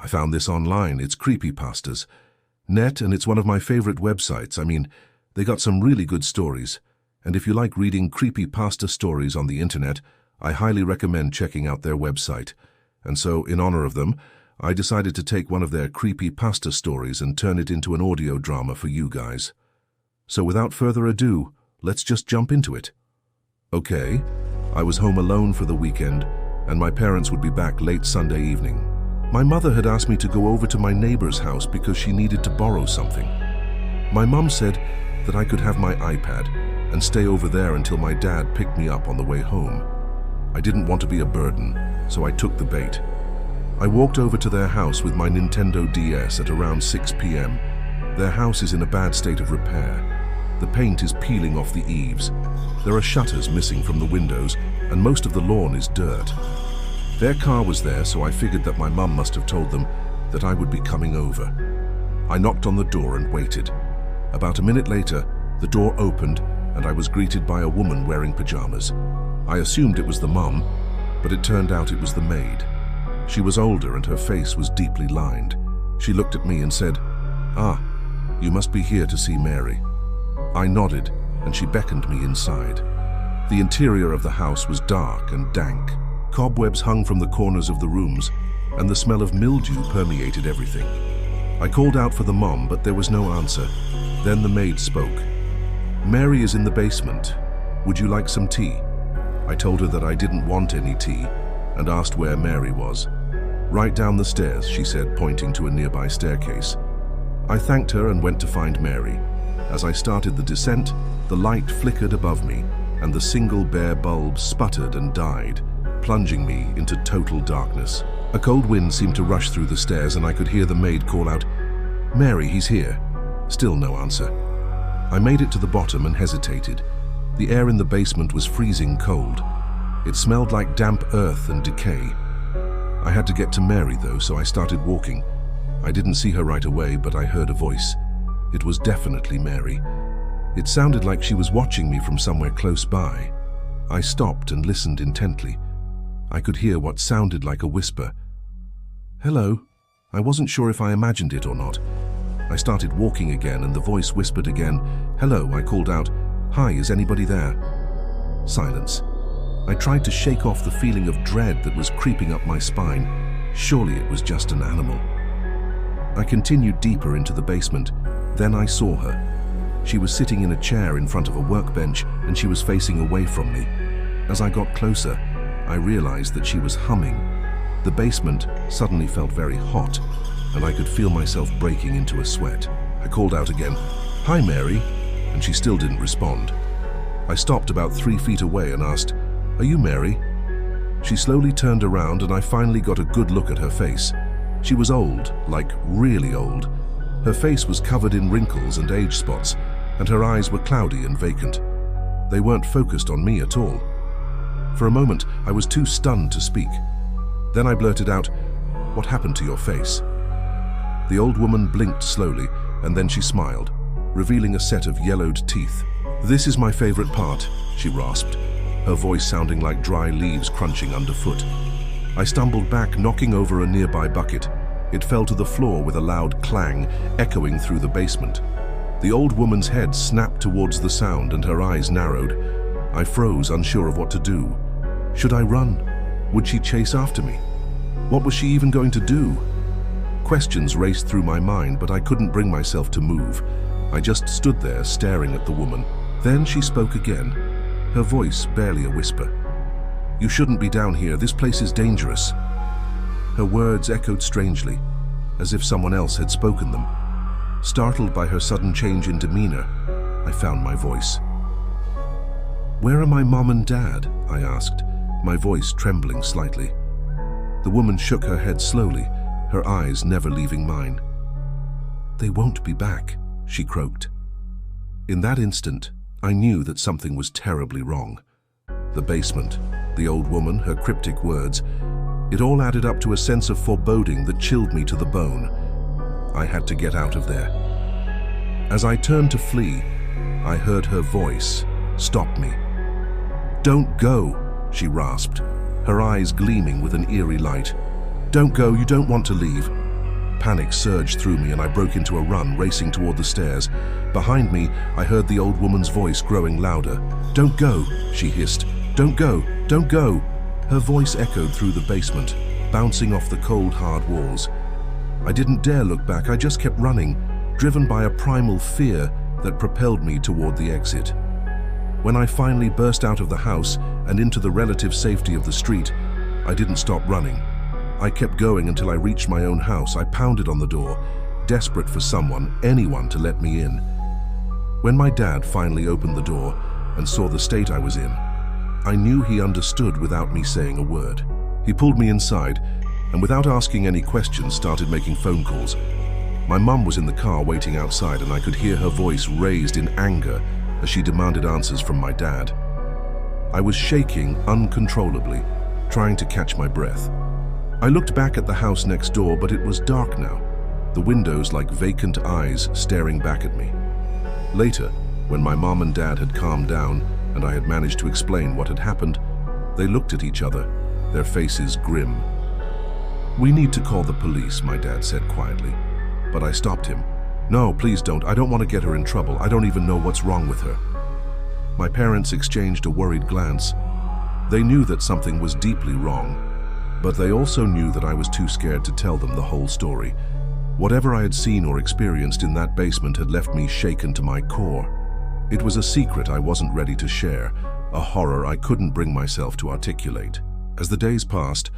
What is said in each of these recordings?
found this online. It's creepypastas. Net, and it's one of my favorite websites. I mean, they got some really good stories. And if you like reading creepypasta stories on the internet, I highly recommend checking out their website. And so, in honor of them, I decided to take one of their creepypasta stories and turn it into an audio drama for you guys. So without further ado, let's just jump into it. Okay, I was home alone for the weekend, and my parents would be back late Sunday evening. My mother had asked me to go over to my neighbor's house because she needed to borrow something. My mum said that I could have my iPad and stay over there until my dad picked me up on the way home. I didn't want to be a burden, so I took the bait. I walked over to their house with my Nintendo DS at around 6 p.m. Their house is in a bad state of repair. The paint is peeling off the eaves. There are shutters missing from the windows, and most of the lawn is dirt. Their car was there, so I figured that my mum must have told them that I would be coming over. I knocked on the door and waited. About a minute later, the door opened, and I was greeted by a woman wearing pajamas. I assumed it was the mum, but it turned out it was the maid. She was older and her face was deeply lined. She looked at me and said, "Ah, you must be here to see Mary." I nodded, and she beckoned me inside. The interior of the house was dark and dank. Cobwebs hung from the corners of the rooms, and the smell of mildew permeated everything. I called out for the mom, but there was no answer. Then the maid spoke. "Mary is in the basement. Would you like some tea?" I told her that I didn't want any tea, and asked where Mary was. "Right down the stairs," she said, pointing to a nearby staircase. I thanked her and went to find Mary. As I started the descent, the light flickered above me, and the single bare bulb sputtered and died, plunging me into total darkness. A cold wind seemed to rush through the stairs, and I could hear the maid call out, "Mary, he's here." Still no answer. I made it to the bottom and hesitated. The air in the basement was freezing cold. It smelled like damp earth and decay. I had to get to Mary, though, so I started walking. I didn't see her right away, but I heard a voice. It was definitely Mary. It sounded like she was watching me from somewhere close by. I stopped and listened intently. I could hear what sounded like a whisper. "Hello." I wasn't sure if I imagined it or not. I started walking again, and the voice whispered again. "Hello," I called out. "Hi, is anybody there?" Silence. I tried to shake off the feeling of dread that was creeping up my spine. Surely it was just an animal. I continued deeper into the basement. Then I saw her. She was sitting in a chair in front of a workbench, and she was facing away from me. As I got closer, I realized that she was humming. The basement suddenly felt very hot, and I could feel myself breaking into a sweat. I called out again, "Hi, Mary," and she still didn't respond. I stopped about 3 feet away and asked, "Are you Mary?" She slowly turned around, and I finally got a good look at her face. She was old, like really old. Her face was covered in wrinkles and age spots, and her eyes were cloudy and vacant. They weren't focused on me at all. For a moment, I was too stunned to speak. Then I blurted out, "What happened to your face?" The old woman blinked slowly, and then she smiled, revealing a set of yellowed teeth. "This is my favorite part," she rasped, her voice sounding like dry leaves crunching underfoot. I stumbled back, knocking over a nearby bucket. It fell to the floor with a loud clang, echoing through the basement. The old woman's head snapped towards the sound, and her eyes narrowed. I froze, unsure of what to do. Should I run? Would she chase after me? What was she even going to do? Questions raced through my mind, but I couldn't bring myself to move. I just stood there, staring at the woman. Then she spoke again, her voice barely a whisper. "You shouldn't be down here. This place is dangerous." Her words echoed strangely, as if someone else had spoken them. Startled by her sudden change in demeanor, I found my voice. "Where are my mom and dad?" I asked, my voice trembling slightly. The woman shook her head slowly, her eyes never leaving mine. "They won't be back," she croaked. In that instant, I knew that something was terribly wrong. The basement, the old woman, her cryptic words, it all added up to a sense of foreboding that chilled me to the bone. I had to get out of there. As I turned to flee, I heard her voice stop me. "Don't go," she rasped, her eyes gleaming with an eerie light. "Don't go, you don't want to leave." Panic surged through me and I broke into a run, racing toward the stairs. Behind me, I heard the old woman's voice growing louder. "Don't go," she hissed. "Don't go, don't go." Her voice echoed through the basement, bouncing off the cold, hard walls. I didn't dare look back, I just kept running, driven by a primal fear that propelled me toward the exit. When I finally burst out of the house and into the relative safety of the street, I didn't stop running. I kept going until I reached my own house. I pounded on the door, desperate for someone, anyone, to let me in. When my dad finally opened the door and saw the state I was in, I knew he understood without me saying a word. He pulled me inside and without asking any questions started making phone calls. My mum was in the car waiting outside and I could hear her voice raised in anger as she demanded answers from my dad. I was shaking uncontrollably, trying to catch my breath. I looked back at the house next door, but it was dark now, the windows like vacant eyes staring back at me. Later, when my mom and dad had calmed down and I had managed to explain what had happened, they looked at each other, their faces grim. "We need to call the police," my dad said quietly, but I stopped him. "No, please don't. I don't want to get her in trouble. I don't even know what's wrong with her." My parents exchanged a worried glance. They knew that something was deeply wrong, but they also knew that I was too scared to tell them the whole story. Whatever I had seen or experienced in that basement had left me shaken to my core. It was a secret I wasn't ready to share, a horror I couldn't bring myself to articulate. As the days passed,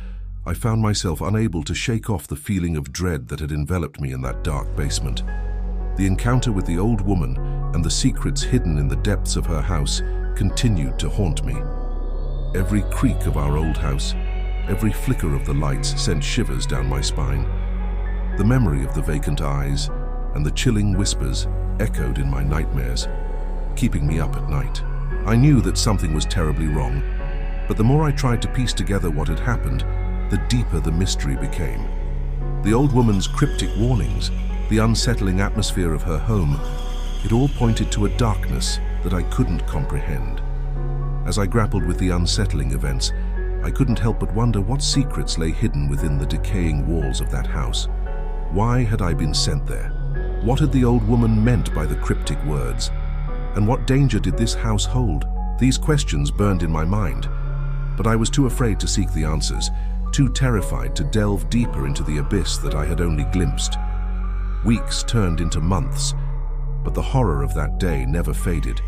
I found myself unable to shake off the feeling of dread that had enveloped me in that dark basement. The encounter with the old woman and the secrets hidden in the depths of her house continued to haunt me. Every creak of our old house, every flicker of the lights sent shivers down my spine. The memory of the vacant eyes and the chilling whispers echoed in my nightmares, keeping me up at night. I knew that something was terribly wrong, but the more I tried to piece together what had happened, the deeper the mystery became. The old woman's cryptic warnings, the unsettling atmosphere of her home, it all pointed to a darkness that I couldn't comprehend. As I grappled with the unsettling events, I couldn't help but wonder what secrets lay hidden within the decaying walls of that house. Why had I been sent there? What had the old woman meant by the cryptic words? And what danger did this house hold? These questions burned in my mind, but I was too afraid to seek the answers, too terrified to delve deeper into the abyss that I had only glimpsed. Weeks turned into months, but the horror of that day never faded.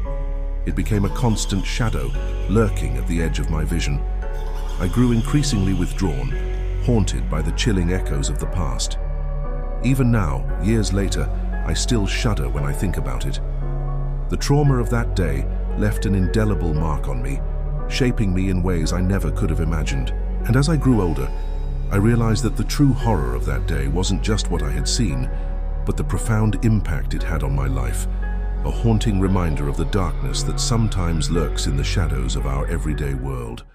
It became a constant shadow, lurking at the edge of my vision. I grew increasingly withdrawn, haunted by the chilling echoes of the past. Even now, years later, I still shudder when I think about it. The trauma of that day left an indelible mark on me, shaping me in ways I never could have imagined. And as I grew older, I realized that the true horror of that day wasn't just what I had seen, but the profound impact it had on my life, a haunting reminder of the darkness that sometimes lurks in the shadows of our everyday world.